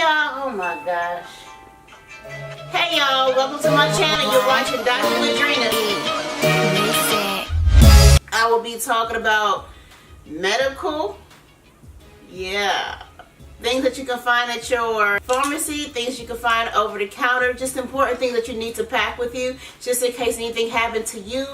y'all. Oh my gosh. Hey y'all, welcome to my channel. You're watching Dr. Ladrina. I will be talking about medical. Yeah. Things that you can find at your pharmacy, things you can find over the counter, just important things that you need to pack with you just in case anything happened to you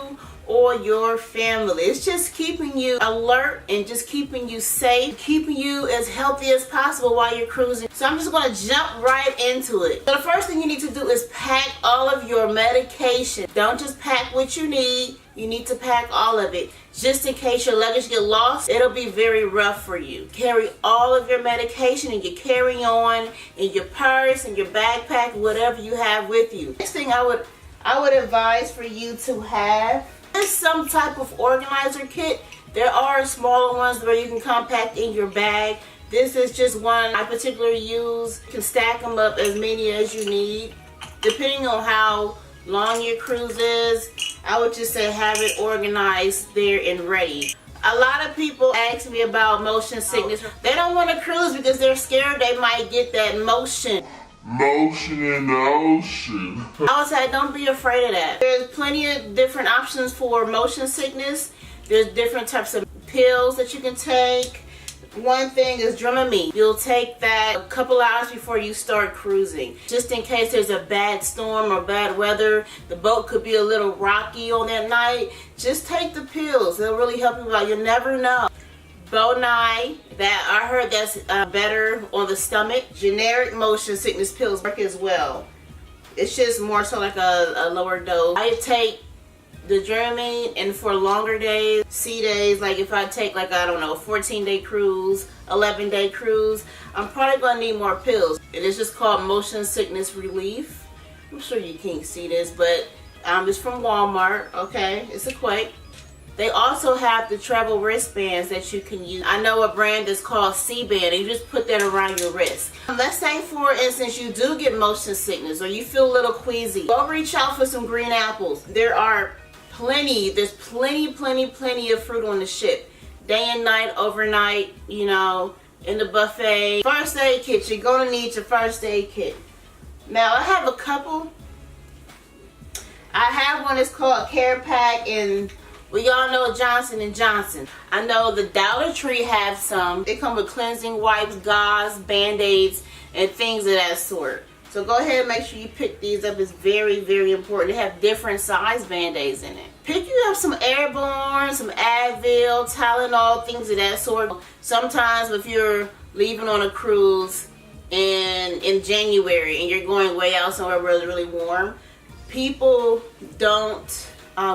or your family. It's just keeping you alert and just keeping you safe, keeping you as healthy as possible while you're cruising. So I'm just going to jump right into it. So the first thing you need to do is pack all of your medication. Don't just pack what you need. You need to pack all of it. Just in case your luggage get lost, it'll be very rough for you. Carry all of your medication and your carry-on in your purse and your backpack, whatever you have with you. Next thing I would advise for you to have is some type of organizer kit. There are smaller ones where you can compact in your bag. This is just one I particularly use. You can stack them up as many as you need. Depending on how long your cruise is, I would just say have it organized there and ready. A lot of people ask me about motion sickness. They don't want to cruise because they're scared they might get that motion in the ocean. I would say don't be afraid of that. There's plenty of different options for motion sickness. There's different types of pills that you can take. One thing is Dramamine. You'll take that a couple hours before you start cruising. Just in case there's a bad storm or bad weather, the boat could be a little rocky on that night. Just take the pills. They'll really help you out. You'll never know. Bonai, that I heard that's better on the stomach. Generic motion sickness pills work as well. It's just more so like a lower dose. I take the Dramamine, and for longer days, sea days, like if I take like, I don't know, 14-day cruise, 11-day cruise, I'm probably going to need more pills. And it's just called motion sickness relief. I'm sure you can't see this, but it's from Walmart, okay? It's a Quake. They also have the travel wristbands that you can use. I know a brand is called C-Band, and you just put that around your wrist. Let's say, for instance, you do get motion sickness or you feel a little queasy. Go reach out for some green apples. There's plenty of fruit on the ship. Day and night, overnight, you know, in the buffet. First aid kit, you're gonna need your first aid kit. Now, I have a couple. I have one that's called Care Pack, and we all know Johnson & Johnson. I know the Dollar Tree have some. They come with cleansing wipes, gauze, band-aids, and things of that sort. So go ahead and make sure you pick these up. It's very, very important. They have different size band-aids in it. Pick you up some Airborne, some Advil, Tylenol, things of that sort. Sometimes if you're leaving on a cruise in January and you're going way out somewhere really, really warm, people don't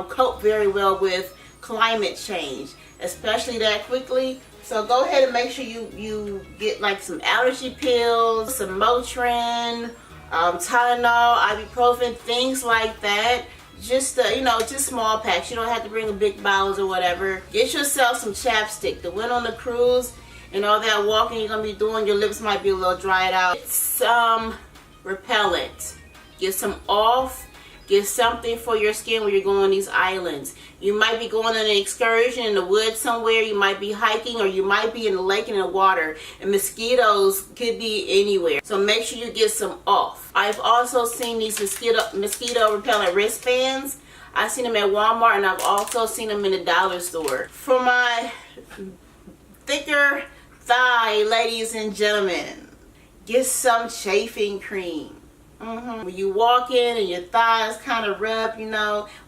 cope very well with climate change, especially that quickly. So go ahead and make sure you get like some allergy pills, some Motrin, Tylenol, ibuprofen, things like that. Just just small packs. You don't have to bring a big bottles or whatever. Get yourself some chapstick. The went on the cruise and all that walking you're gonna be doing, your lips might be a little dried out. Get some repellent. Get some off. Get something for your skin when you're going on these islands. You might be going on an excursion in the woods somewhere. You might be hiking, or you might be in the lake and in the water. And mosquitoes could be anywhere. So make sure you get some off. I've also seen these mosquito repellent wristbands. I've seen them at Walmart, and I've also seen them in the dollar store. For my thicker thigh, ladies and gentlemen, get some chafing cream. When you walk in and your thighs kind of rub,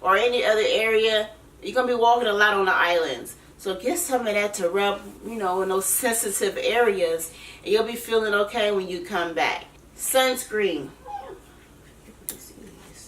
or any other area, you're going to be walking a lot on the islands. So get some of that to rub, in those sensitive areas, and you'll be feeling okay when you come back. Sunscreen.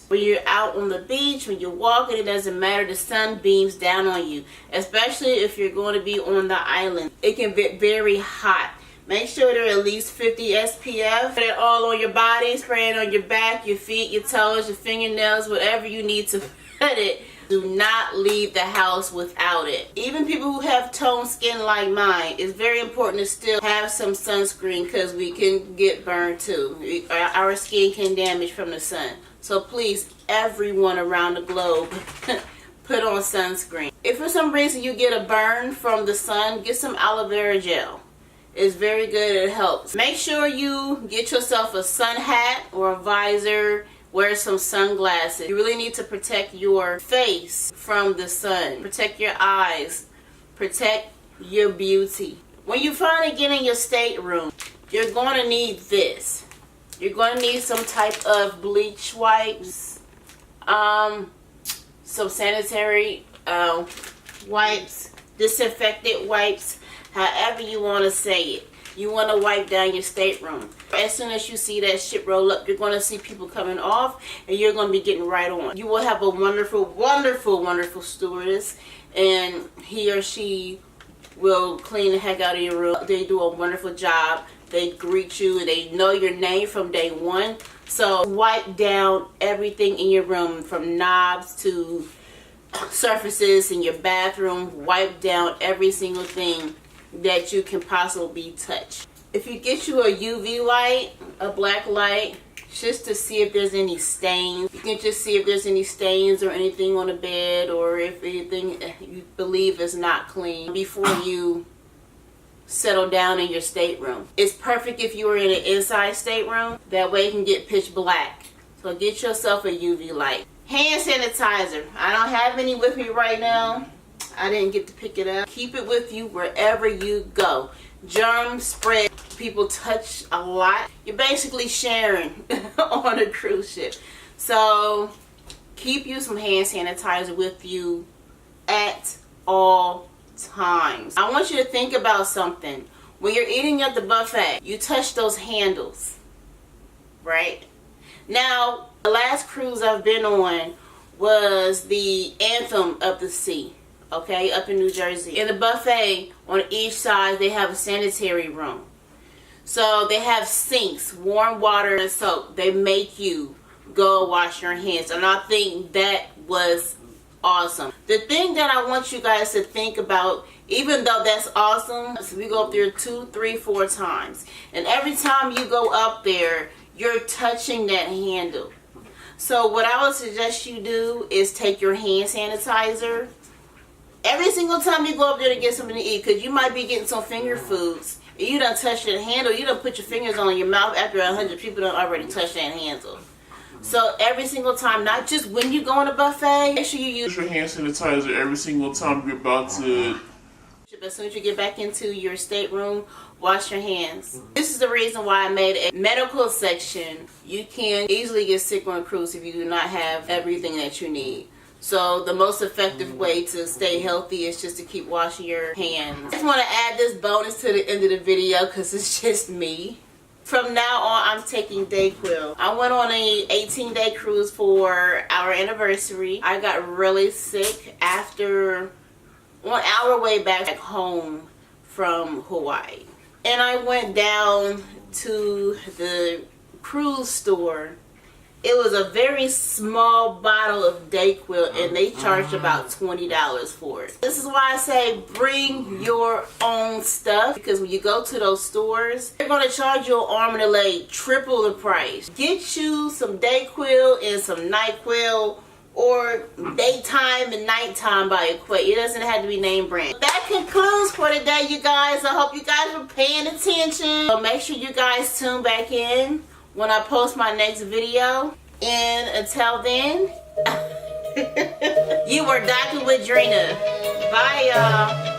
When you're out on the beach, when you're walking, it doesn't matter. The sun beams down on you, especially if you're going to be on the island. It can be very hot. Make sure they're at least 50 SPF. Put it all on your body, spray it on your back, your feet, your toes, your fingernails, whatever you need to put it. Do not leave the house without it. Even people who have toned skin like mine, it's very important to still have some sunscreen because we can get burned too. Our skin can damage from the sun. So please, everyone around the globe, put on sunscreen. If for some reason you get a burn from the sun, get some aloe vera gel. It's very good. It helps. Make sure you get yourself a sun hat or a visor. Wear some sunglasses. You really need to protect your face from the sun. Protect your eyes. Protect your beauty. When you finally get in your stateroom, you're going to need this. You're going to need some type of bleach wipes, some sanitary wipes, disinfectant wipes, however you want to say it. You want to wipe down your stateroom. As soon as you see that shit roll up, you're going to see people coming off, and you're going to be getting right on. You will have a wonderful, wonderful, wonderful stewardess, and he or she will clean the heck out of your room. They do a wonderful job. They greet you, and they know your name from day one. So wipe down everything in your room, from knobs to surfaces in your bathroom. Wipe down every single thing that you can possibly touch. If you get you a UV light, a black light, just to see if there's any stains. You can just see if there's any stains or anything on the bed, or if anything you believe is not clean before you settle down in your stateroom. It's perfect if you are in an inside stateroom. That way it can get pitch black. So get yourself a UV light. Hand sanitizer. I don't have any with me right now. I didn't get to pick it up. Keep it with you wherever you go. Germs spread. People touch a lot. You're basically sharing on a cruise ship. So keep you some hand sanitizer with you at all times. I want you to think about something. When you're eating at the buffet, you touch those handles, right? Now, the last cruise I've been on was the Anthem of the Sea. Okay, up in New Jersey. In the buffet, on each side, they have a sanitary room. So they have sinks, warm water and soap. They make you go wash your hands. And I think that was awesome. The thing that I want you guys to think about, even though that's awesome, so we go up there 2, 3, 4 times. And every time you go up there, you're touching that handle. So what I would suggest you do is take your hand sanitizer. Every single time you go up there to get something to eat, because you might be getting some finger foods, and you done touched that handle, you done put your fingers on your mouth after 100 people done already touched that handle. So every single time, not just when you go on a buffet, make sure you use your hand sanitizer every single time you're about to. As soon as you get back into your stateroom, wash your hands. This is the reason why I made a medical section. You can easily get sick on a cruise if you do not have everything that you need. So the most effective way to stay healthy is just to keep washing your hands. I just want to add this bonus to the end of the video because it's just me. From now on, I'm taking Dayquil. I went on a 18-day cruise for our anniversary. I got really sick after on our way back home from Hawaii. And I went down to the cruise store. It was a very small bottle of Dayquil, and they charged about $20 for it. This is why I say bring your own stuff, because when you go to those stores, they're going to charge you an arm and a leg triple the price. Get you some Dayquil and some NyQuil, or daytime and nighttime by Equate. It doesn't have to be name brand. That concludes for today, you guys. I hope you guys were paying attention. So make sure you guys tune back in when I post my next video. And until then, you were Docking with Drina. Bye, y'all.